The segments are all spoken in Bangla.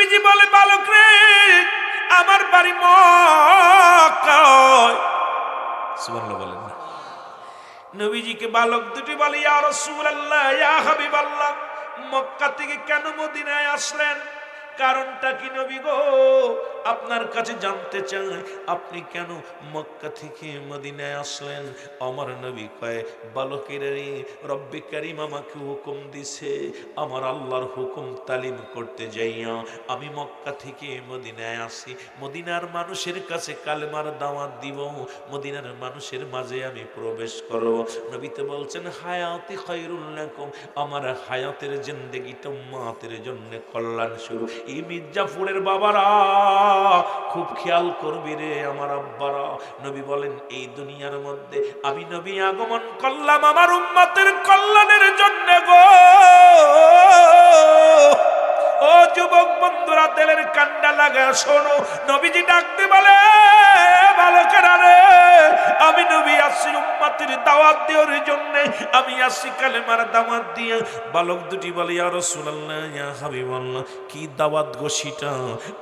নবীজি বলে, বালক রে, আমার বাড়ি মক্কায়। সুবহানাল্লাহ বলেন না। নবীজিকে বালক দুটি বলে, ইয়া রাসূলুল্লাহ, ইয়া হাবিবাল্লাহ, মক্কা থেকে কেন মদিনায় আসলেন? কারণটা কি নবী গো? আপনার কাছে জানতে চাই, আপনি কেন মক্কা থেকে মদিনায় আসলেন? আমার নবী কয়, বালকের রব্বে কারীম আমাকে হুকুম দিছে, আমার আল্লাহর হুকুম তালিম করতে যাইয়া আমি মক্কা থেকে মদিনায় আসি। মদিনার মানুষের কাছে কালেমার দাওয়াত দিব, মদিনার মানুষের মাঝে আমি প্রবেশ করব। নবী তো বলছেন, হায়াতি খায়রুল লাকুম, আমার হায়াতের জিন্দেগিটা উম্মতের জন্য কল্যাণ শুরু। এই মির্জাপুরের বাবারা খুব খেয়াল করবি রে আমার আব্বারা। নবী বলেন, এই দুনিয়ার মধ্যে আমি নবী আগমন করলাম আমার উম্মতের কল্যাণের জন্য গো। ও যুবক বন্ধুরা, তেলের কান্ডা লাগা শোনো। নবীজি ডাকতে বলে, বালকেরা রে, আমি নবী আসি উম্মতের দাওয়াত দেওয়ার জন্য, আমি আসি কালেমার দাওয়াত দিয়ে। বালক দুটি বলে, ইয়া রাসূলুল্লাহ, ইয়া হাবিবাল্লাহ, কি দাওয়াত গো সেটা?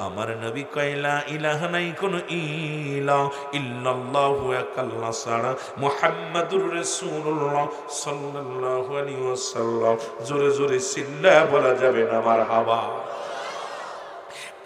আমার নবী কয়, লা ইলাহা, নাই কোন ইলাহ ইল্লাল্লাহু, এক আল্লাহ ছাড়া, মুহাম্মাদুর রাসূলুল্লাহ সাল্লাল্লাহু আলাইহি ওয়াসাল্লাম। জোরে জোরে চিল্লায়া বলা যাবে না মারহাবা।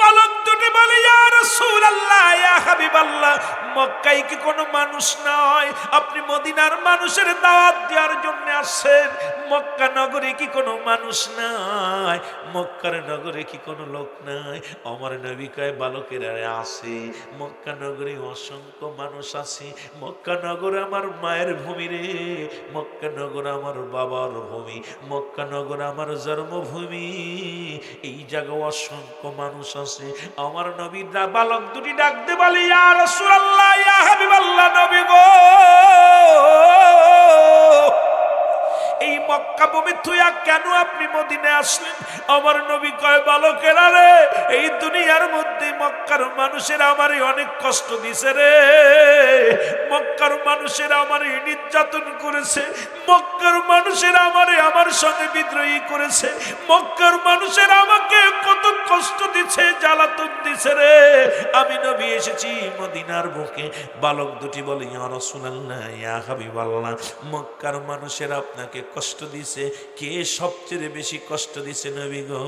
বালক দুটি বলে, ইয়া রাসূলুল্লাহ, ইয়া হাবিবাল্লাহ, মক্কায় কি কোনো মানুষ নয়? আপনি মদিনার মানুষের দাওয়াত দেওয়ার জন্য আসছেন। মক্কা নগরে কি কোনো মানুষ নাই? মক্কার নগরে কি কোনো লোক নাই? আমার নবী কয়, বালকেরা আছে, মক্কা নগরে অসংখ্য মানুষ আছে। মক্কা নগর আমার মায়ের ভূমি রে, মক্কা নগর আমার বাবার ভূমি, মক্কা নগর আমার জন্মভূমি। এই জায়গায় অসংখ্য মানুষ আছে। আমার নবী বালক দুটি ডাকতে বলে, ইয়া রাসূলুল্লাহ, ইয়া হাবিবাল্লাহ, নবী গো, এই মক্কা ভূমি থুইয়া কেন আপনি মদিনায় আসলেন? আমার নবী কয়, বালকেরা রে, এই দুনিয়ার মধ্যে মক্কার মানুষের আমারই অনেক কষ্ট দিছে রে। মক্কার মানুষের আমারই নির্যাতন করেছে, মক্কার মানুষের আমারে আমার সঙ্গে বিদ্রোহী করেছে, মক্কার মানুষের আমাকে কত কষ্ট দিচ্ছে, জ্বালাতন দিছে রে। আমি নবী এসেছি মদিনার বুকে। বালক দুটি বলে, ইয়া রাসূলুল্লাহ, ইয়া হাবিবাল্লাহ, মক্কার মানুষের আপনাকে কষ্ট দিছে, কে সবচেয়ে বেশি কষ্ট দিছে নবী গো?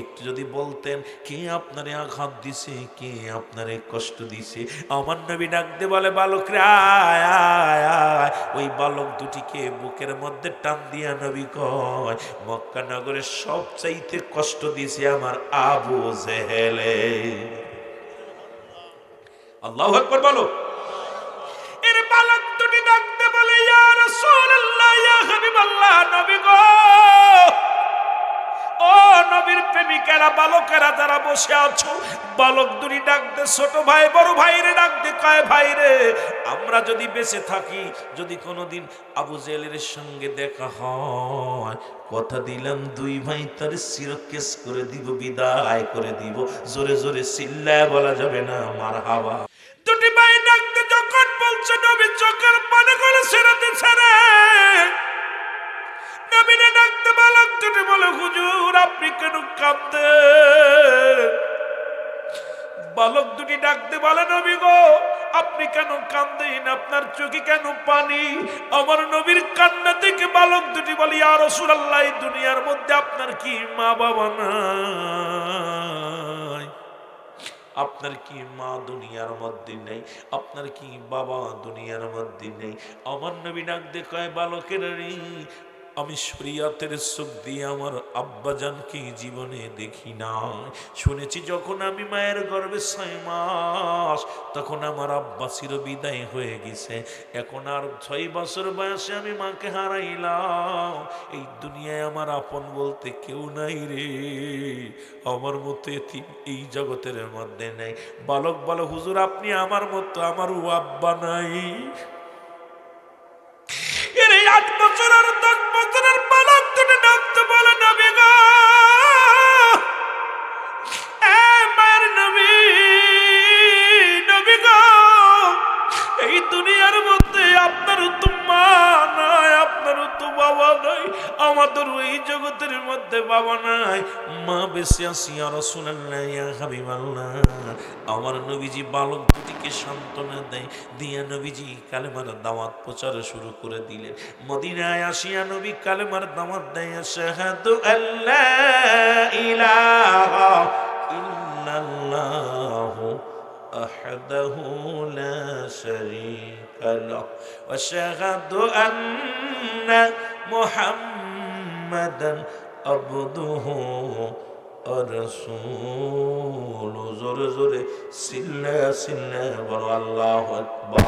একটু যদি বলতেন, কে আপনারে আঘাত দিছে, কে আপনারে কষ্ট দিছে? আমার নবী ডাকতে বলে, বালক রে, আয় আয় আয়। ওই বালক দুটিকে বুকের মধ্যে টান দিয়া নবী কয়, মক্কা নগরে সবচাইতে কষ্ট দিছে আমার আবু জেহেলে। আল্লাহু আকবার বলো। এর বালক দুটি ডাকতে বলে, ইয়া রাসূলুল্লাহ, ইয়া হাবিবাল্লাহ, নবী গো, ও নবীর প্রেমিকেরা, বালকেরা যারা বসে আছো, বালক দুটি ডাকতে, ছোট ভাই বড় ভাইরে ডাকতে কয়, ভাই রে, আমরা যদি বেঁচে থাকি, যদি কোনোদিন আবু জেহেলের সঙ্গে দেখা হয়, কথা দিলাম দুই ভাই তার শিরকেস করে দিব, বিদায় করে দিব। জোরে জোরে চিল্লায় বলা যাবে না মারহাবা। দুটি ভাই ডাকতে যখন বলছে, নবী চোখের পানি করে ছেড়ে দিচ্ছে রে। নবীরে ডাকতে বালক দুটি বলে, হুজুর আপনি কেন কাঁদতেন? বালক দুটি ডাকতে বলে, নবী গো, আপনি কেন কাঁদেন? আপনার চোখে কেন পানি? আমার নবীর কান্না থেকে বালক দুটি বলে, ইয়া রাসূলুল্লাহ, এই দুনিয়ার মধ্যে আপনার কি মা বাবা নাই? আপনার কি মা দুনিয়ার মধ্যে নেই? আপনার কি বাবা দুনিয়ার মধ্যে নেই? আমার নবী ডাকতে কয়, বালকের রে, আমি শরীয়তের চোখ দিয়ে আমার আব্বাজানকে জীবনে দেখি না। শুনেছি যখন আমি মায়ের গর্ভে 6 মাস, তখন আমার আব্বা চিরবিদায় হয়ে গেছে। এখন আর 6 বছর বয়সে আমি মাকে হারাইলাম। এই দুনিয়ায় আমার আপন বলতে কেউ নাই রে, আমার মতো এতিম এই জগতের মধ্যে নেই। বালক বলে, হুজুর আপনি আমার মতো, আমারও আব্বা নাই। 8 বছর আর 10 বছরের বালক দুটি ডাকতে বলে, নবী গো, মায়ের নবী, নবী গো, এই দুনিয়ার মধ্যে আপনারও তো মা নাই, আপনারও তো বাবা নাই, আমাদের এই জগতের মধ্যে মধ্যে বাবা নাই, মা বেঁচে আছি ইয়া রাসূলুল্লাহ ইয়া হাবিবাল্লাহ। আমার নবীজি বালক দুটিকে সান্ত্বনা দেয়, দিয়া নবীজি কালেমার দাওয়াত প্রচার শুরু করে দিলেন। মদিনায় আসিয়া নবী কালেমার দাওয়াত দেয়, আশহাদু আল্লা ইলাহা ইল্লাল্লাহু وحده لا شريك له واشهد ان محمدا عبده ورسوله زور زور سلا سلا الله اكبر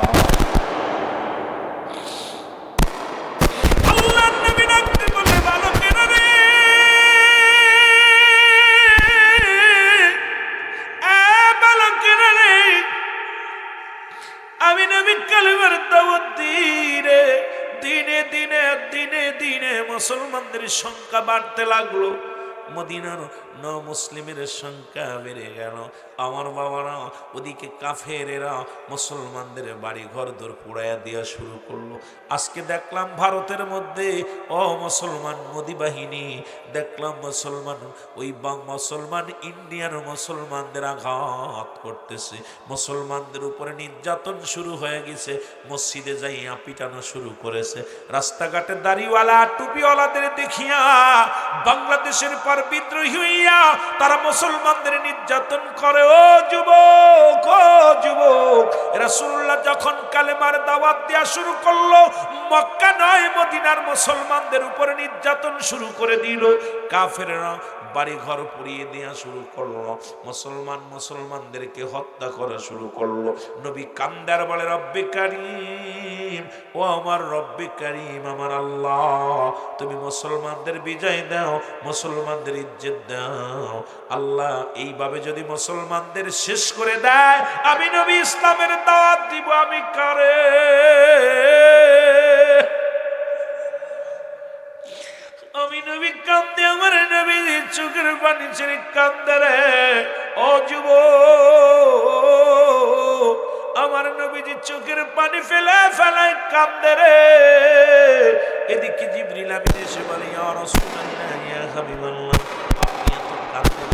মুসলমানদের সংখ্যা বাড়তে লাগলো, মদিনার মুসলিমের সংখ্যা বেড়ে গেল। আমার বাবারা ওদিকে কাফেরেরা মুসলমানদের বাড়ি ঘর দর পোড়াইয়া দেওয়া শুরু করলো। আজকে দেখলাম ভারতের মধ্যে মুসলমান মোদি বাহিনী, দেখলাম মুসলমান মুসলমান ইন্ডিয়ার মুসলমানদের আঘাত করতেছে, মুসলমানদের উপরে নির্যাতন শুরু হয়ে গেছে, মসজিদে যাইয়া পিটানো শুরু করেছে। রাস্তাঘাটে দাড়িওয়ালা টুপিওয়ালাদের দেখিয়া বাংলাদেশের পর বিদ্রোহী হইয়া তারা মুসলমানদের নির্যাতন করে। ও যুবক, ও যুবক, রাসূলুল্লাহ যখন কালেমার দাওয়াত দেয়া শুরু করলো, মক্কা নয় মদিনার মুসলমানদের উপরে নির্যাতন শুরু করে দিল। কাফেররা বাড়ি ঘর পুড়িয়ে দেওয়া শুরু করলো, মুসলমানদেরকে হত্যা করা শুরু করলো। নবী কান্দার বলে, রব্বে কারীম, ও আমার রব্বে কারীম, আমার আল্লাহ, তুমি মুসলমানদের বিজয় দাও, মুসলমানদের ইজ্জত দাও। আল্লাহ এইভাবে যদি মুসলমানদের শেষ করে দেয়, আমি নবী ইসলামের দাওয়াত দিব আমি কারে? আমি নবী কান্দে, আমার নবী চোখের পানি ছেড়ে কান্দে রে। ও যুবক, আমার নবীজি চোখের পানি ফেলে ফেলে কান্দে রে। এদিকে জিবরিল আমিন এসে বলে, ইয়া রাসূলুল্লাহ ইয়া হাবিবাল্লাহ, আপনি এত কাঁদতেন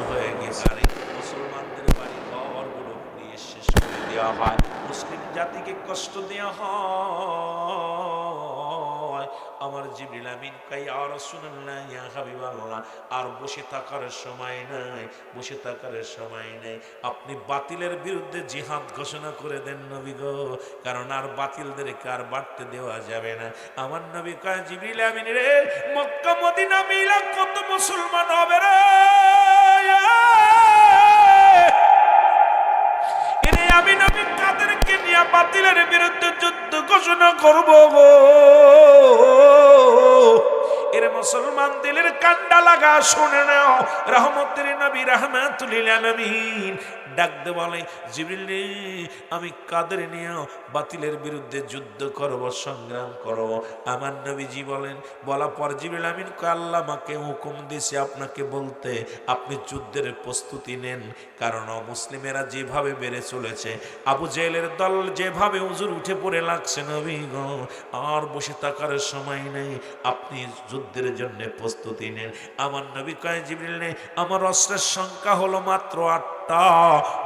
হয়ে গেছে, মুসলমানদের বাড়ি ঘরগুলো পুড়িয়ে শেষ করে দেওয়া হয়, মুসলিম জাতিকে কষ্ট দেওয়া হয়। আমার জিবরিল আমিন কয়, ইয়া রাসূলুল্লাহ ইয়া হাবিবাল্লাহ, আর বসে থাকার সময় নাই, বসে থাকার সময় নেই, আপনি বাতিলের বিরুদ্ধে জিহাদ ঘোষণা করে দেন নবী গো, কারণ আর বাতিলদেরকে আর বাড়তে দেওয়া যাবে না। আমার নবী কয়, জিবরিল আমিন রে, মক্কা মদিনা মিলা কত মুসলমান হবে রে? আমি নবী কাদেরকে নিয়ে বাতিলের বিরুদ্ধে যুদ্ধ ঘোষণা করব গো? এর মুসলমান দিলের কান্ডা লাগা শুনে নাও। রহমতের নবী রাহমাতুল লিল আলামিন ডাক দে বলে, জিবরিল রে, আমি কাদের নিয়ে বাতিলের বিরুদ্ধে যুদ্ধ করব, সংগ্রাম করব? আমার নবীজি বলেন, বলা পর জিবরিল আমিন কয়, আল্লাহ আমাকে হুকুম দিয়েছে আপনাকে বলতে, আপনি যুদ্ধের প্রস্তুতি নেন, কারণ মুসলিমেরা যেভাবে বেড়ে চলেছে, আবু জেহেলের দল যেভাবে হুজুর উঠে পড়ে লাগছে, নবী গো আর বসে থাকার সময় নেই, আপনি যুদ্ধের জন্য প্রস্তুতি নেন। আমার নবী কয়, জিবরিল নে, আমার অস্ত্রের সংখ্যা হলো মাত্র 8টা,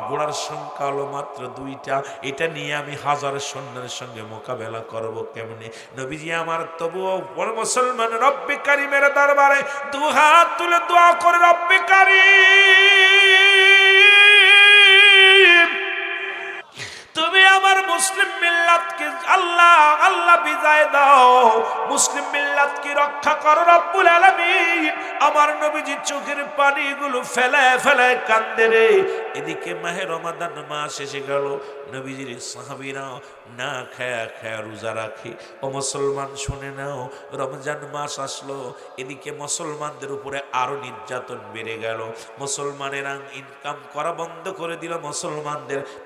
ঘোড়ার সংখ্যা হলো মাত্র 2টা, এটা নিয়ে আমি 1000 সৈন্যের সঙ্গে মোকাবেলা করব কেমনে? নবীজি আমার তবুও বড় মুসলমান রব্বে কারীমের দরবারে দুহাত তুলে দোয়া করে, রব্বে কারীম, তুমি আমার মুসলিম মিল্লাতকে আল্লাহ আল্লাহ বিজয় দাও, মুসলিম মিল্লাতকে রক্ষা করো রব্বুল আলামিন। আমার নবীজি চোখের পানিগুলো ফেলে ফেলে কান্দে রে। এদিকে মাহে রমাদান মাস এসে গেল, নবীজির সাহাবীরা না খায়া খায়া রোজা রাখে। ও মুসলমান শুনে নাও, রমজান মাস আসলো, এদিকে মুসলমানদের উপরে আরো নির্যাতন বেড়ে গেল, মুসলমানেরা ইনকাম করা বন্ধ করে দিল,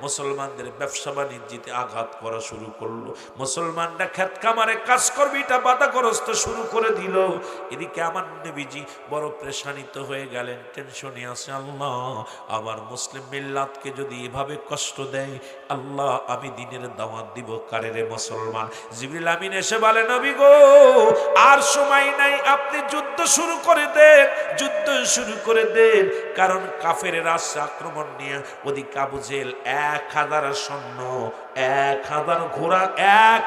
মুসলমানদের ব্যবসা বাণিজ্যতে আঘাত করা শুরু করলো, মুসলমানরা খেত খামারে কাজ করবে এটা বাধাগ্রস্ত শুরু করে দিল। এদিকে আমার নবীজি বড় পেরেশানিত হয়ে গেলেন, টেনশনে আছে, আল্লাহ আমার মুসলিম মিল্লাতকে যদি এভাবে কষ্ট দেয়, আল্লাহ আমি দিনের দাওয়াত দিব কারে রে মুসলমান। জিবরিল আমিন এসে বলে, নবী গো আর সময় নাই, আপনি যুদ্ধ শুরু করে দেন, যুদ্ধ শুরু করে দেন। কারণ কাফেরের আসছে আক্রমণ নিয়ে। ওদিকে আবু জেহেল 1000 সৈন্য, 1000 ঘোড়া,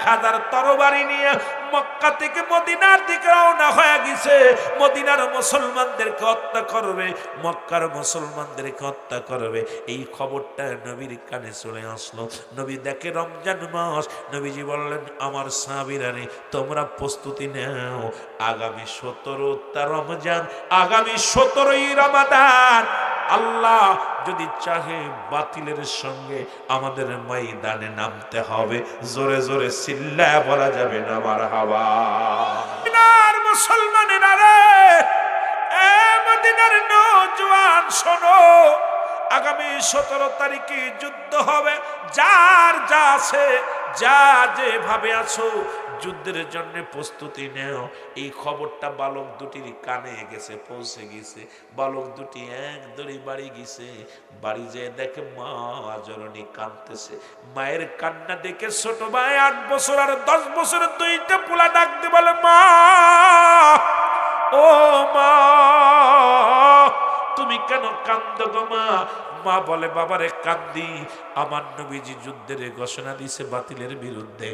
1000 তরবারি নিয়ে মক্কা থেকে মদিনার দিকে রওনা হয়ে গেছে। মদিনার মুসলমানদেরকে হত্যা করবে, মক্কার মুসলমানদেরকে হত্যা করবে। এই খবরটা নবীর কানে চলে আসলো। নবী দেখে রমজান মাস। নবীজি বললেন, আমার সাহাবীরা রে, তোমরা প্রস্তুতি নাও, আগামী 17টা রমজান, আগামী 17ই রমাদান আল্লাহ যদি চাহে বাতিলের সঙ্গে আমাদের ময়দানে নামতে হবে। জোরে জোরে চিল্লায় বলা যাবে না মারহাবা। মদিনার মুসলমানেরা রে, এ মদিনার নওজোয়ান শোনো, আগামী 17 তারিখে যুদ্ধ হবে। যার যা আছে, যা যেভাবে আছো, যুদ্ধের জন্য প্রস্তুতি নেও। এই খবরটা বালক দুটির কানে গেছে, পৌঁছে গেছে। বালক দুটি এক দড়ি বাড়ি গেছে। বাড়ি যেয়ে দেখে মা জননী কাঁদতেছে। মায়ের কান্না দেখে ছোট ভাই 8 বছর আর 10 বছরের দুইটা পোলা ডাকতে বলে, মা ও মা তুমি কেন কান্দো গো মা? মা বলে, বাবারে কান্দি, আমার নবীজি যুদ্ধের ঘোষণা দিছে বাতিলের বিরুদ্ধে,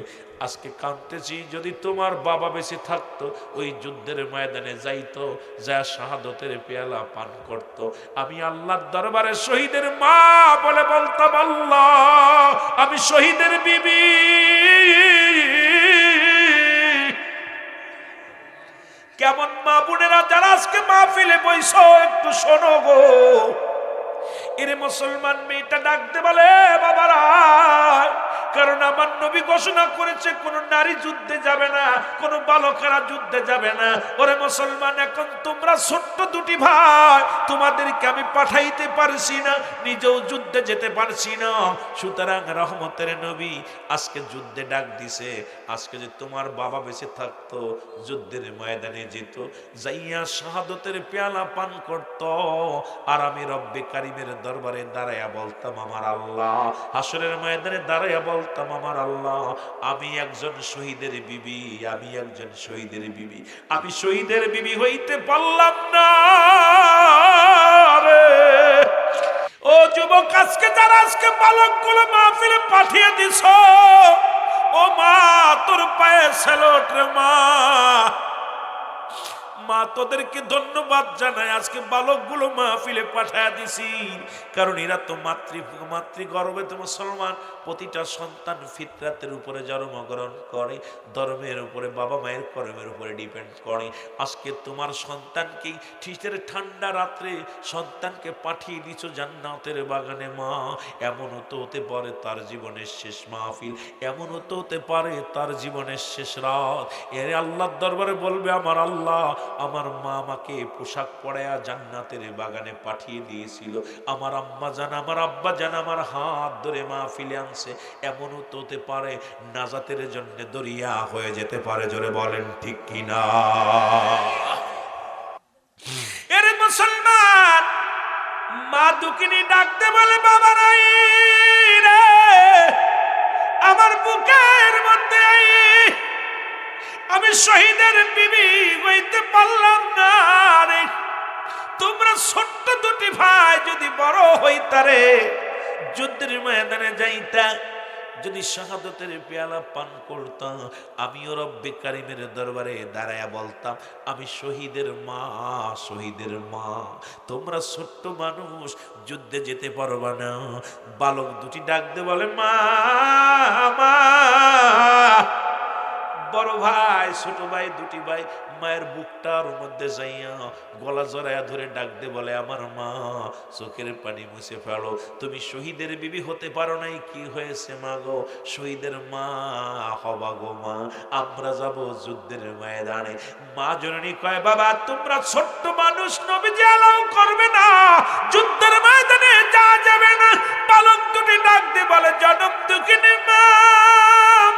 আজকে কাঁদতেছি। যদি তোমার বাবা বেঁচে থাকতো, ওই যুদ্ধের ময়দানে যাইতো, যা শাহাদতের পেয়ালা পান করত, আমি আল্লাহর দরবারে শহীদের মা বলে বলতাম, আল্লাহ আমি শহীদের বিবি। কেমন মা বোনেরা যারা আজকে মাহফিলে বইছো, একটু শোনো গো। এরে মুসলমান মেয়েটা ডাকতে বলে, বাবারা, কারণ আমার নবী ঘোষণা করেছে কোন নারী যুদ্ধে যাবে না, কোন বালকেরা যুদ্ধে যাবে না। ওরে মুসলমান, এখন তোমরা ছোট্ট দুটি ভাই, তোমাদেরকে আমি পাঠাইতে পারছি না, নিজেও যুদ্ধে যেতে পারছি না। সুতরাং রহমতের নবী আজকে যুদ্ধে ডাক দিছে। আজকে যে তোমার বাবা বেঁচে থাকতো, যুদ্ধের ময়দানে যেত, যাইয়া শাহাদতের পেয়ালা পান করত, আর আমি রব্বে কারিমের দরবারে দাঁড়াইয়া বলতাম, আমার আল্লাহ, হাসরের ময়দানে দাঁড়াইয়া বলতাম, আমার আল্লাহ আমি একজন শহীদের বিবি, আমি একজন শহীদের বিবি, আমি শহীদের বিবি হইতে পারলাম না রে। ও যুবক, আজকে যারা আজকে বালকগুলো মাহফিলে পাঠিয়ে দিছ, ও মা তোর পায়ে সেলট রে মা। মা তোদেরকে ধন্যবাদ জানাই, আজকে বালকগুলো মাহফিলে পাঠায় দিছি, কারণ এরা তো মাতৃগর্ভে তো মুসলমান। প্রতিটা সন্তান ফিতরাতের উপরে জন্মগ্রহণ করে, ধর্মের উপরে, বাবা মায়ের কর্মের উপরে ডিপেন্ড করে। আজকে তোমার সন্তানকেই শীতের ঠান্ডা রাত্রে সন্তানকে পাঠিয়ে দিছো জান্নাতের বাগানে। মা, এমনও তো হতে পারে তার জীবনের শেষ মাহফিল, এমনও তো হতে পারে তার জীবনের শেষ রাত। এর আল্লাহর দরবারে বলবে, আমার আল্লাহ আমার মা আমাকে পোশাক পরায়া জান্নাতের বাগানে পাঠিয়ে দিয়েছিল, আমার আম্মা জান, আমার আব্বা জান আমার হাত ধরে মাহফিলে আনছে। এমনও তো হতে পারে নাজাতের জন্য দরিয়া হয়ে যেতে পারে। জোরে বলেন ঠিক কিনা? এর মুসলমান মা দুঃখিনী ডাকতে বলে, বাবা নাই রে, আমার বুকের মধ্যে আমি শহীদের বিবি হইতে পারলাম না রে। তোমরা ছোট্ট দুটি ভাই যদি বড় হইতারে, যুদ্ধের ময়দানে যাইতা, যদি শাহাদতের পেয়ালা পান করতাম, আমিও রব্বে কারিমের দরবারে দাঁড়ায়া বলতাম, আমি শহীদের মা, শহীদের মা। তোমরা ছোট্ট মানুষ, যুদ্ধে যেতে পারবা না। বালক দুটি ডাকতে বলে, মা মা। বড় ভাই ছোট ভাই দুটি ভাই মায়ের বুকটার মধ্যে যাইয়া গলা জড়াইয়া ধরে ডাকতে বলে, আমার মা, চোখের পানি মুছে ফেলো, তুমি শহীদের বিবি হতে পারো নাই, কি হয়েছে মা গো? শহীদের মা হবা গো মা, আমরা যাব যুদ্ধের ময়দানে। মা জননী কয়, বাবা তোমরা ছোট্ট মানুষ, নবীজি অ্যালাউ করবে না, যুদ্ধের ময়দানে যা যাবে না। বালক দুটি ডাকতে বলে, জনম দুঃখিনী মা,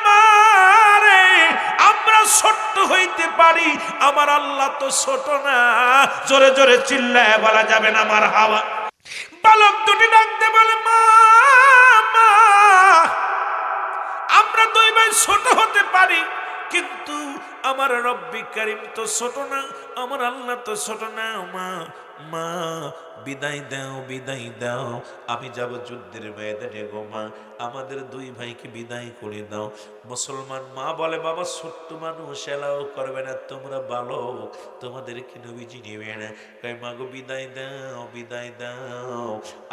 মা রে, আমরা ছোট্ট হইতে পারি, আমার আল্লাহ তো ছোট না। জোরে জোরে চিল্লায় বলা যাবে না মারহাবা। বালক দুটি ডাকতে বলে, মা মা, আমরা দুই ভাই ছোট হতে পারি, কিন্তু আমার রব্বি কারিম তো ছোট না, আমার আল্লাহ তো ছোট না। মা মা, বিদায় দাও, বিদায় দাও, আমি যাব যুদ্ধের ময়দানে গো মা, আমাদের দুই ভাইকে বিদায় করে দাও। মুসলমান মা বলে, বাবা ছোট্ট মানুষ এলাও করবে না, তোমরা ভালো, তোমাদেরকে নবীজি নেবে না। কয় মা গো বিদায় দাও, বিদায় দাও,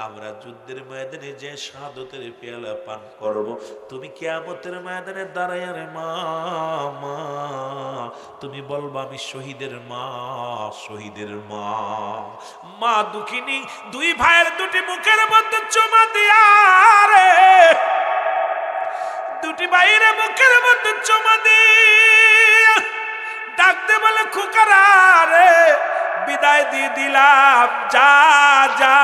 আমরা যুদ্ধের ময়দানে যে শাহাদাতের পেয়ালা পান করব, তুমি কিয়ামতের ময়দানে দাঁড়ায় রে মা, মা তুমি বলবা আমি শহীদের মা, শহীদের মা। মা দুঃখিনী দুই ভাইয়ের দুটি মুখের মধ্যে চুমা দিয়া রে, দুটি ভাইয়ের মুখের মধ্যে চুমা দিয়া ডাকতে বলে, খুকারা রে, বিদায় দিয়ে দিলাম, যা যা,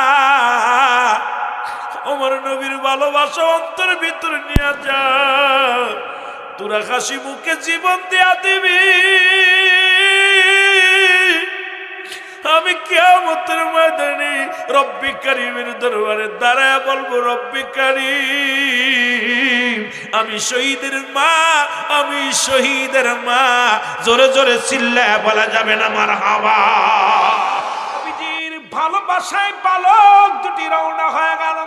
আমার নবীর ভালোবাসা অন্তর ভিতরে নিয়ে যা, তোরা হাসি মুখে জীবন দেয়া দিবি, আমি কিয়ামতের ময়দানে রব্বি কারীমের দরবারে দাঁড়ায় বলবো, রব্বি কারীম, আমি শহীদের মা, আমি শহীদের মা। জোরে জোরে চিল্লায় বলা যাবে না মারহাবা। নবীজির ভালোবাসায় বালক দুটি রওনা হয়ে গেল।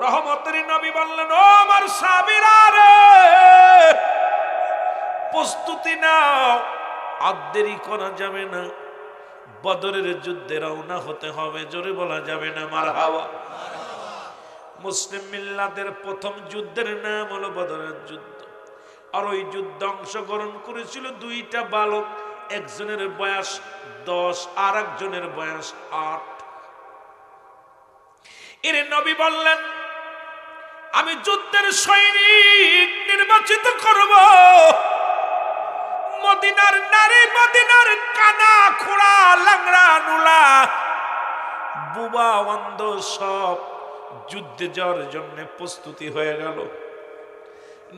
রহমতের নবী বললেন, ও আমার সাহাবীরা রে, প্রস্তুতি নাও, আর দেরি করা যাবে না, বদরের যুদ্ধে রওনা হতে হবে। জোরে বলা যাবে না মারহাবা। মুসলিম মিল্লাতের প্রথম যুদ্ধের নাম হলো বদরের যুদ্ধ। আর ওই যুদ্ধে অংশগ্রহণ করেছিল দুইটা বালক, একজনের বয়স 10 আর একজনের বয়স 8। এর নবী বললেন, আমি যুদ্ধের সৈনিক নির্বাচিত করব, মদিনার নারী, মদিনার কানা খোড়া লাংড়া নুলা বুবা অন্ধ সব যুদ্ধে যাওয়ার জন্য প্রস্তুতি হয়ে গেল।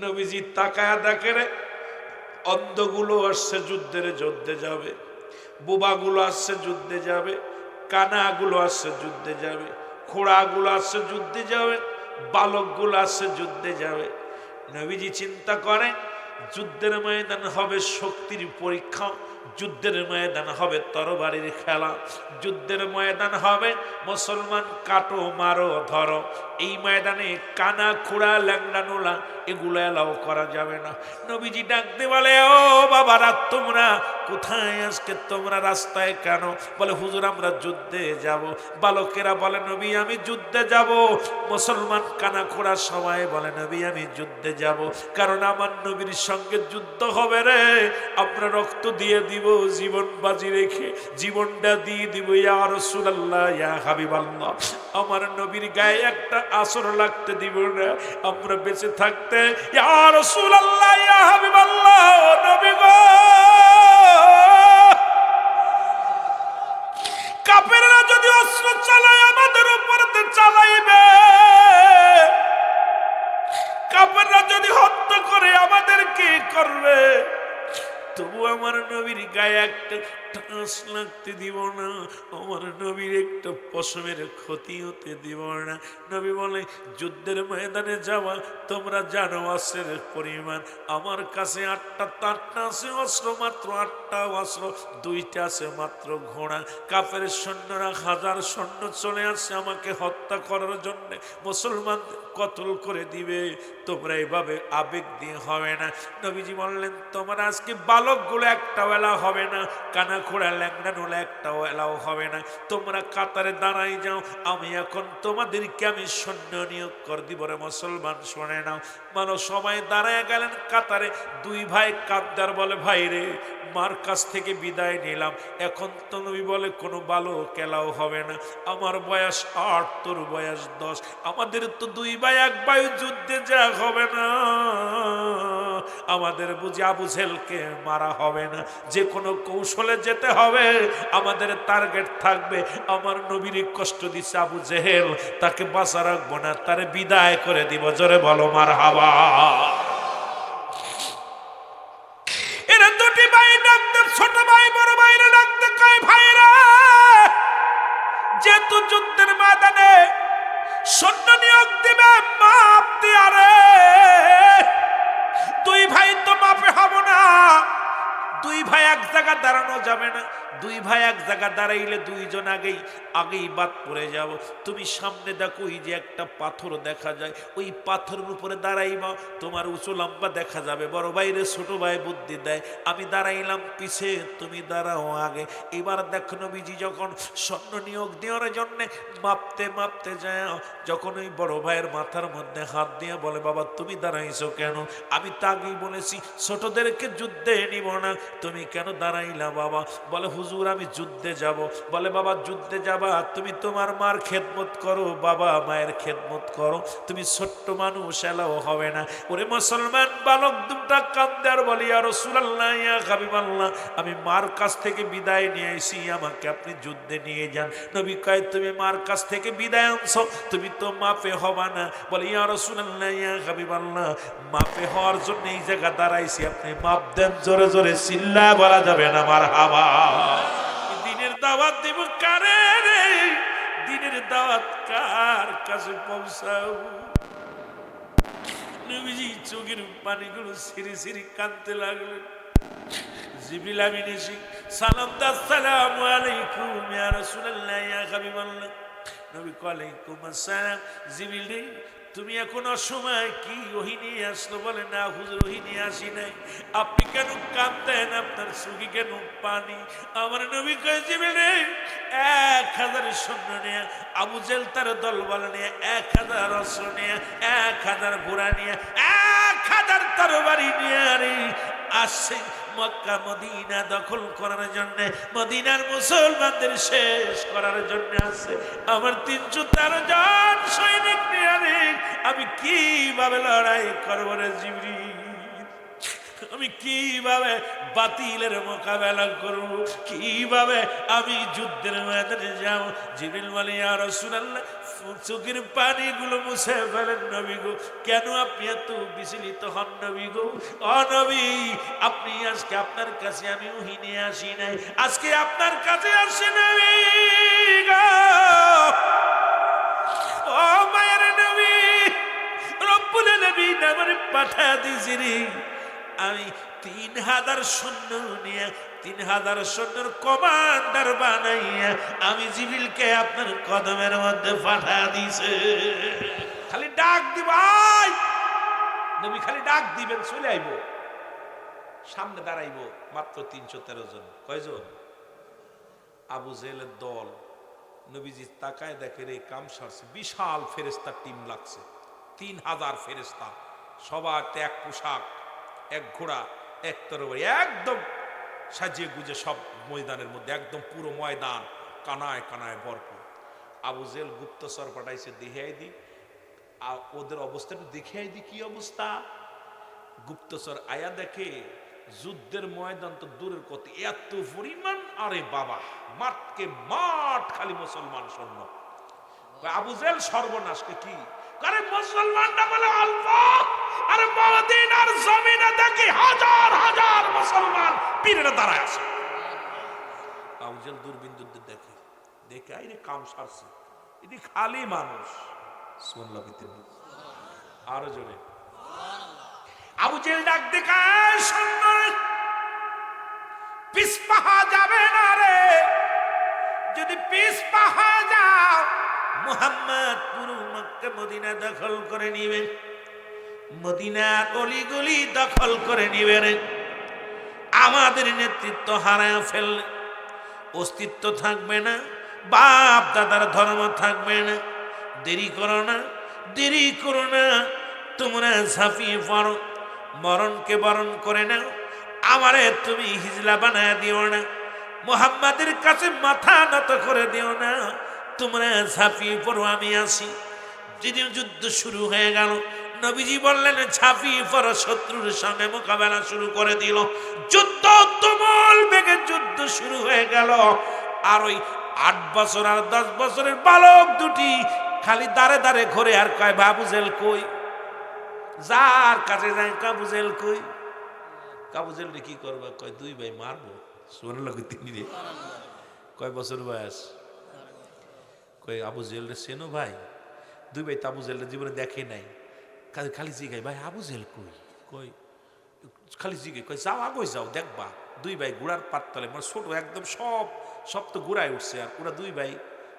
নবীজি তাকায়া দেখে রে, অন্ধগুলো আসছে যুদ্ধের যুদ্ধে যাবে, বুবাগুলো আসছে যুদ্ধে যাবে, কানাগুলো আসছে যুদ্ধে যাবে, খোড়াগুলো আসছে যুদ্ধে যাবে, বালকগুলো আসছে যুদ্ধে যাবে। নবীজি চিন্তা করে, যুদ্ধের ময়দান হবে শক্তির পরীক্ষা, যুদ্ধের ময়দান হবে তরবারির খেলা, যুদ্ধের ময়দান হবে মুসলমান কাটো মারো ধরো। এই ময়দানে কানা খুড়া ল্যাংড়া নোলা এগুলো এলাও করা যাবে না। নবীজি ডাকতে বলে, ও বাবারা, তোমরা কোথায়, আজকে তোমরা রাস্তায় কেন? বলে, হুজুর আমরা যুদ্ধে যাব। বালকেরা বলে, নবী আমি যুদ্ধে যাব। মুসলমান কানা খোড়া সবাই বলে, নবী আমি যুদ্ধে যাব, কারণ আমার নবীর সঙ্গে যুদ্ধ হবে রে, আমরা রক্ত দিয়ে দিব, জীবন বাজি রেখে জীবনটা দিয়ে দিব। ইয়া রাসূলুল্লাহ, ইয়া হাবিবাল্লাহ, আমার নবীর গায়ে একটা আসর লাগতে দিব না, আমরা বেঁচে থাকতে। ইয়া রাসূলুল্লাহ, ইয়া হাবিবাল্লাহ, নবী গো, কাফেররা যদি অস্ত্র চালায় আমাদের উপর চালাইবে, কাফেররা যদি হত্যা করে আমাদের কি করবে, তবু আমার নবীর গায়ে একটা ঠাস লাগতে দিব না, আমার নবীর একটা পশমের ক্ষতি হতে দিব না। নবী বলে, যুদ্ধের ময়দানে যাওয়া তোমরা জানো অস্ত্রের পরিমাণ, আমার কাছে 8টা আছে অস্ত্র, মাত্র 8টা অস্ত্র, 2টা আছে মাত্র ঘোড়া। কাফের সৈন্যরা 1000 সৈন্য চলে আসছে আমাকে হত্যা করার জন্য, মুসলমান কতল করে দিবে, তোমরা এভাবে আবেগ দিয়ে হবে না। নবীজি বললেন, তোমরা আজকে বালকগুলো একটা বেলা হবে না, কানা খোড়া ল্যাংড়া নোলা একটা বেলাও হবে না, তোমরা কাতারে দাঁড়াই যাও, আমি এখন তোমাদেরকে আমি সৈন্য নিয়োগ করে দিব রে। মুসলমান শোনে নাও, মানুষ সবাই দাঁড়ায় গেলেন কাতারে। দুই ভাই কাদ্দার বলে, ভাই রে, মার কাছ থেকে বিদায় নিলাম, এখন তো নবী বলে কোনো বালক এলাও হবে না, আমার বয়স 8, তোর বয়স 10, আমাদের তো দুই ভাই এক ভাই যুদ্ধে যা হবে না, আমাদের বুঝি আবু জেহেলকে মারা হবে না, যে কোনো কৌশলে যেতে হবে, আমাদের টার্গেট থাকবে আমার নবীর কষ্ট দিচ্ছে আবু জেহেল, তাকে বাঁচা রাখবো না, তারে বিদায় করে দিব। জোরে বলো মারহাবা। একটি ভাই ডাকতে, ছোট ভাই বড় ভাইরা ডাকতে কয়, ভাইরা যেহেতু যুদ্ধের ময়দানে সৈন্য নিয়োগ দিবে, মাপ দিয়া রে, দুই ভাই তো মাপে হব না, দুই ভাই এক জায়গা দাঁড়ানো যাবে না, দুই ভাই এক জায়গা দাঁড়াইলে দুইজন আগেই বাদ পড়ে যাব। তুমি সামনে দেখো ওই যে একটা পাথর দেখা যায়, ওই পাথরের উপরে দাঁড়াইবা, তোমার উঁচু লম্বা দেখা যাবে। বড় ভাইরে ছোট ভাই বুদ্ধি দেয়, আমি দাঁড়াইলাম পিছে, তুমি দাঁড়াও আগে। এবার দেখো নবীজি যখন সৈন্য নিয়োগ দেওয়ার জন্য মাপতে যায়, যখন ওই বড় ভাইয়ের মাথার মধ্যে হাত দিয়ে বলে, বাবা তুমি দাঁড়াইছো কেন? আমি তো আগেই বলেছি ছোটদেরকে যুদ্ধে নিব না, তুমি কেন দাঁড়াইলা বাবা? বলে, হুজুর আমি যুদ্ধে যাব। বলে, বাবা যুদ্ধে যাবা, তুমি তোমার মার খেদমত করো, বাবা মায়ের খেদমত করো, তুমি ছোট্ট মানুষ, এলাও হবে না। ওরে মুসলমান বালক দুটা কান্দে আর বলি, ইয়া রাসূলুল্লাহ, ইয়া হাবিবাল্লাহ, আমি মার কাছ থেকে বিদায় নিয়ে আইছি, আমাকে আপনি যুদ্ধে নিয়ে যান। নবী কয়, তুমি মার কাছ থেকে বিদায় আনছো, তুমি তো মাপে হবা না। বলে, ইয়া রাসূলুল্লাহ, ইয়া হাবিবাল্লাহ, মাপে হওয়ার জন্য এই জায়গা দাঁড়াইছি, আপনি মাপ দেন। জোরে জোরে চিল্লা বলা যাবে না মারহাবা। দিনের দাওয়াত দেব কারে রে, দিনের দাওয়াত কার কাছে পৌঁছাও? নবীজি চোখের পানিগুলো সিরি সিরি কাঁদতে লাগলেন। জিবরিল আমিন এসে সালাম দা, আসসালামু আলাইকুম ইয়া রাসূলুল্লাহ, ইয়া হাবিবাল্লাহ। নবী ওয়ালাইকুম আসসালাম। জিবরিল রে, তুমি এখন অসময় কি ওহী নিয়ে আসলো? বলে, না হুজুর ওহী নিয়ে আসি নাই। আপনি কেন কাঁদতেন? আপনার চোখে কেন পানি? আমার নবী কয়, জিবরিল রে, 1000 সৈন্য নিয়ে, আবু জেহেল তার দলবল নিয়ে, 1000 অস্ত্র নিয়ে, 1000 ঘোড়া নিয়ে, 1000 তরবারি নিয়ে রে আসছে মক্কা মদিনা দখল করার জন্য, মদিনার মুসলমানদের শেষ করার জন্য আছে। আমার 313 জন সৈনিক নিয়ে আমি কিভাবে লড়াই করবো রে জিবরিল? আমি কিভাবে বাতিলের মোকাবেলা করব? কিভাবে আমি যুদ্ধের ময়দানে যাব? জিবরিল বলে, ইয়া রাসূলুল্লাহ, চোখের পানিগুলো মুছে ফেলেন নবী গো। কেন আপনি এত বিচলিত হন নবী গো? ও নবী, আপনি আজকে আপনার কাছে আমি ওহী নিয়ে আসি নাই, আজকে আপনার কাছে আসি নবী গো। ও মায়ের নবী, রব্বুল আলামিন আমারে পাঠা দিয়েছে রে, আমি 3000 সৈন্য নিয়ে, 3000 সৈন্যর কমান্ডার বানাইয়া আমি জিবরিলকে আপনার কদমের মধ্যে পাঠা দিছে। খালি ডাক দিব, আয় নবী, খালি ডাক দিবেন, চলে আইব, সামনে দাঁড়াইব। মাত্র 313 জন। কয়জন? আবু জেহেলের দল। নবীজি তাকায় দেখে রে কাম সারছে, বিশাল ফেরেস্তার টিম লাগছে, 3000 ফেরেস্তা, সবার এক পোশাক, এক ঘোড়া, এক তরবারি, একদম সাজিয়ে গুজে সব ময়দানের মধ্যে, একদম পুরো ময়দান কানায় কানায় ভরপুর। আবু জেহেল গুপ্তচর পাঠাইছে, দেখাই দি ওদের অবস্থাটা, দেখাই দি কি অবস্থা। গুপ্তচর আয়া দেখে যুদ্ধের ময়দান তো দূরের কথা, এত পরিমাণ, আরে বাবা, মাঠকে মাঠ খালি মুসলমান সৈন্য। আবু জেহেল সর্বনাশকে কি করে, মুসলমানরা বলে অল্প, আর মদিনার জমিনে দেখি হাজার হাজার মুসলমান পীরের দাঁড়ায় আছে। আবু জেহেল দূরবীন দেখে, দেখে আইরে কাম সারছে, এটি খালি মানুষ। সুবহানাল্লাহ, আরো জোরে। আবু জেহেল ডাক দেখায়, সৈন্য পিছপা যাবে না রে, যদি পিছপা যাও মুহাম্মদ পুরো মক্কা মদিনা দখল করে নিবে, মদিনার অলিগলি দখল করে নিবে রে। আমাদের নেতৃত্ব হারায় ফেললে অস্তিত্ব থাকবে না, বাপ দাদার ধর্ম থাকবে না। দেরি করো না, দেরি করো না, তোমরা ঝাঁপিয়ে পড়ো, মরণকে বরণ করে নাও। আমারে তুমি হিজলা বানায় দিও না, মুহাম্মাদের কাছে মাথা নত করে দিও না, তোমরা ঝাঁপিয়ে পড়ো, আমি আসি। যেদিন যুদ্ধ শুরু হয়ে গেল, নবীজি বললেন ঝাঁপিয়ে পড়ো, শত্রুর সঙ্গে মোকাবেলা শুরু করে দিল। যুদ্ধ তুমুল বেগে যুদ্ধ শুরু হয়ে গেল। আর ওই 8 বছর আর 10 বছরের বালক দুটি খালি দাঁড়ে দাঁড়ে ঘরে আর কয়, আবু জেহেল কই? যার কাছে যায়, আবু জেহেল কই? আবু জেহেল রে কি করবা? কয় 2 ভাই মারবো। সুবহানাল্লাহ কইতেনি রে। কয় বছর বয়স? কয় আবু জেহেল রে চেনো ভাই? 2 ভাই তো আবু জেহেল জীবনে দেখে নাই। খালি জিগাই ভাই আবু জেহেল কই? কই খালি জিগে কয় যাও আগে যাও দেখবা। 2 ভাই গুড়ার পাততলে মানে ছোট একদম সব তো গুড়ায় উঠছে আর ওরা 2 ভাই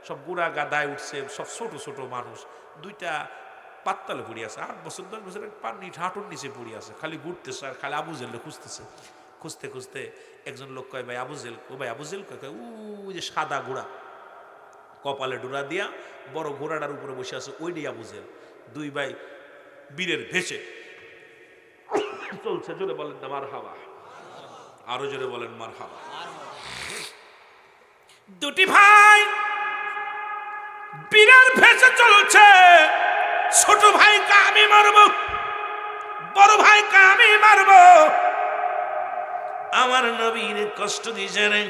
সব গুড়া গাদায় উঠছে, সব ছোট ছোট মানুষ। 2টা পাততলে পড়ে আছে, 8 বছর 10 বছরের পানি হাঁটুর নিচে পড়ে আছে, খালি ঘুরতেছে আর খালি আবু জেহেল খুঁজতেছে। খুঁজতে খুঁজতে একজন লোক কয় ভাই আবু জেহেল। ও ভাই আবু জেহেল কয় ও যে সাদা ঘোড়া, কপালে ডোরা দিয়া বড় ঘোড়াটার উপরে বসে আছে, ওইটাই আবু জেহেল। 2 ভাই বীরের ভেসে চলছে। জোরে বলেন না মারহাবা, আরো জোরে বলেন মারহাবা। 2টি ভাই বীরের ভেসে চলছে। ছোট ভাইকে আমি মারবো, বড় ভাইকে আমি মারবো। আমার নবীর কষ্ট দিছে রে,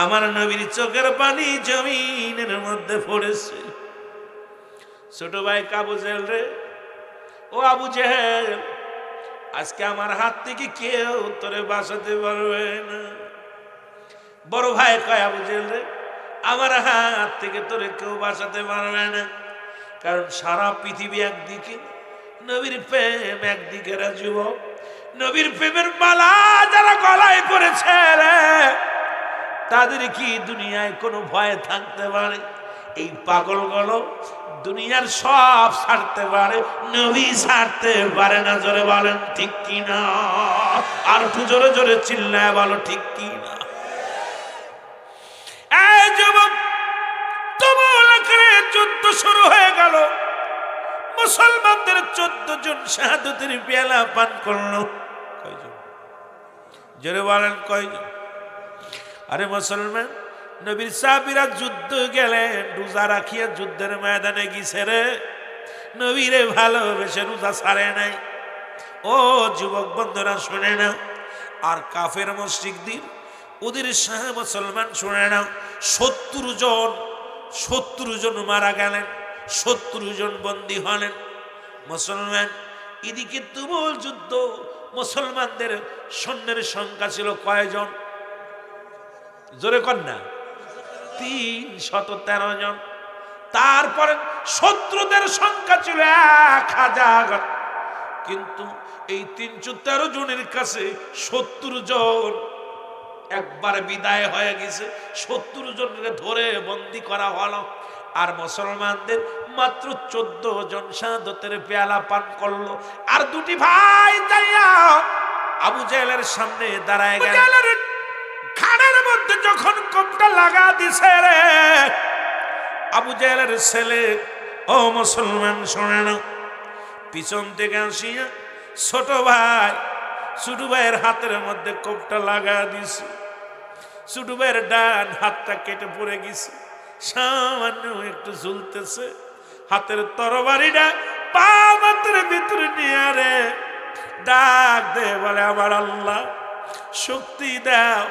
আমার নবীর চোখের পানি জমিনের মধ্যে পড়েছে। ছোট ভাই আবু জেহেল রে, ও আবু জেহেল, আজকে আমার হাত থেকে কেউ তোরে বাঁচাতে পারবে না। বড় ভাই কয় আবু জেহেল রে, আমার হাত থেকে তোরে কেউ বাঁচাতে পারবে না, কারণ সারা পৃথিবী একদিকে, নবীর প্রেম একদিকে। রে যুবক, নবীর প্রেমের মালা যারা গলায় পড়েছে রে, তাদের কি দুনিয়ায় কোনো ভয় থাকতে পারে? এই পাগলগুলো দুনিয়ার সব ছাড়তে পারে, নবী ছাড়তে পারে না। জোরে বলেন ঠিক কি না? আর একটু জোরে জোরে চিল্লায় বলো ঠিক কি না? এই যুবক, তুমুল আকারে যুদ্ধ শুরু হয়ে গেল। মুসলমানদের 14 জন শাহাদাতের পেয়ালা পান করলো। কয়জন? জোরে বলেন কয়জন? আরে মুসলমান, নবীর সাহাবীরা যুদ্ধ গেলেন, রোজা রাখিয়া যুদ্ধের ময়দানে গিয়েছে রে। নবীরে ভালোবেসে রোজা ছাড়ে নাই। ও যুবক বন্ধুরা শুনে নাও, আর কাফের মুশরিকদের ওদের মুসলমান শুনে নাও, 70 জন মারা গেলেন, 70 জন বন্দী হলেন। মুসলমান এদিকে তুমুল যুদ্ধ। মুসলমানদের সৈন্যের সংখ্যা ছিল কয়জন? জোরে কন্যা 313 জন। তারপরে শত্রুদের সংখ্যা ছিল 1000। কিন্তু এই 313 জনের কাছে 70 জন একবার বিদায় হয়ে গেছে। 70 জনকে ধরে বন্দী করা হলো। আর মুসলমানদের মাত্র 14 জন শাহাদাতের পেয়ালা পান করলো। আর 2টি ভাই যাইয়া আবু জেহেলের সামনে দাঁড়ায় গেল। খানের মধ্যে যখন কোপটা লাগা দিছে রে, আবু জেহেলের ছেলে, ও মুসলমান শোনে না, পিছন থেকে আসিয়া ছোট ভাইয়ের হাতের মধ্যে কোপটা লাগা দিছে। ছোট ভাইয়ের ডান হাতটা কেটে পড়ে গেছে, সামান্য একটু ঝুলতেছে। হাতের তরবারিটা পা মাত্র ভিতরে নিয়ে রে ডাক দে, বলে আমার আল্লাহ শক্তি দাও,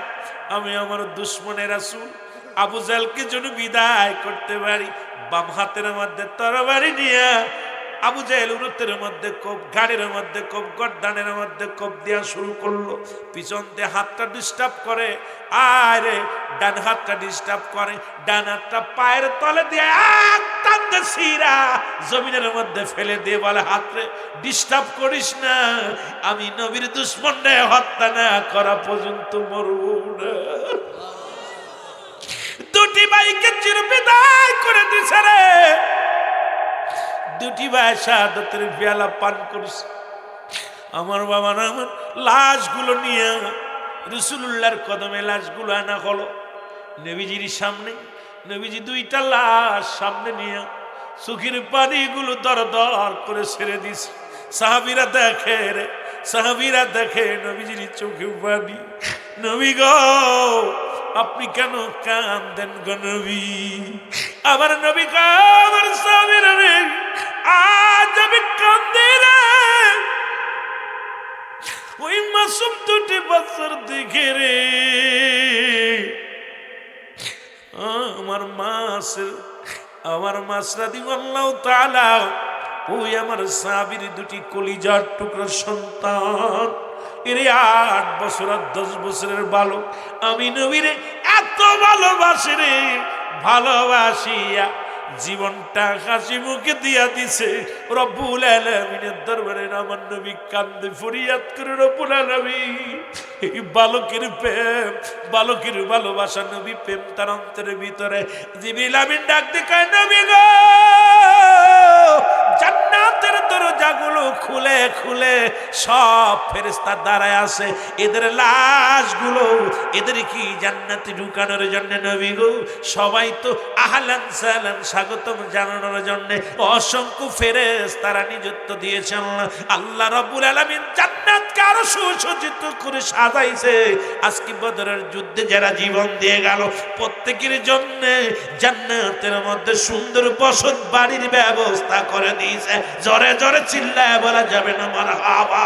আমি আমার দুশ্মনের রাসূল আবু জেহেলকে যেন বিদায় করতে পারি। বাম হাতের মধ্যে তরবারি নিয়ে আবু জেহেল উরুতের মধ্যে কোপ, ঘাড়ের মধ্যে কোপ, গর্দানের মধ্যে কোপ দেওয়া শুরু করলো। পিছন দিয়ে হাতটা ডিস্টার্ব করে, আরে ডান হাতটা ডিস্টার্ব করে, ডান হাতটা পায়ের তলে দিয়ে এক টান দিয়ে ছিঁড়া জমিনের মধ্যে ফেলে দিয়ে বলে, হাতরে ডিস্টার্ব করিস না, আমি নবীর দুশ্মনরে হত্যা না করা পর্যন্ত মরব না। 2টি ভাইকে চির বিদায় করে দিছে রে। 2টি ভাই শাহাদাতের পেয়ালা পান করেছে। আমার বাবা না, আমার লাশগুলো নিয়ে রাসূলুল্লাহর কদমে লাশগুলো আনা হলো নবীজির সামনে। নবীজি 2টা লাশ সামনে নিয়ে চোখের পানিগুলো দর দর করে ছেড়ে দিছে। সাহাবীরা দেখে রে, সাহাবীরা দেখে নবীজির চোখে পানি। নবী গো, আপনি কেন কাঁদেন গো নবী? আমার নবী গো, আমার সাহাবীরা রে, আজ আমি কাঁদে রে, ওই মাসুম 2টি বছর দেখে রে আমার মাস রাদিয়াল্লাহু তাআলা, ওই আমার সাহাবীর 2টি কলিজার টুকরো সন্তান এরে 8 বছর আর 10 বছরের বালক আমি নবীরে এত ভালোবাসি রে, ভালোবাসিয়া জীবনটা হাসি মুখে দিয়া দিছে। রব্বুল আলামিনের দরবারে আমার নবী কান্দে ফরিয়াদ করে, রব্বুল আলামিন এই বালকের প্রেম, বালকের ভালোবাসা, নবী প্রেম তার অন্তরের ভিতরে। জিবরিল আমিন ডাক দিয়ে কয়, নবী গো জান্নাতের দরজাগুলো খুলে খুলে সব ফেরেশতা দাঁড়ায় আছে, এদের লাশগুলো এদের কি জান্নাতে ঢুকানোর জন্য নবী গো। সবাই তো আহলান সাহলান স্বাগতম জানানোর জন্য অসংখ্য ফেরেশতারা নিযুক্ত দিয়েছেন। আল্লাহ রাব্বুল আলামিন জান্নাতকে আরো সুসজ্জিত করে সাজাইছে। আজকে বদরের যুদ্ধে যারা জীবন দিয়ে গেল প্রত্যেকের জন্য জান্নাতের মধ্যে সুন্দর বসত বাড়ির ব্যবস্থা করে দিয়েছে। জোরে জোরে চিল্লায় বলা যাবে না মারহাবা।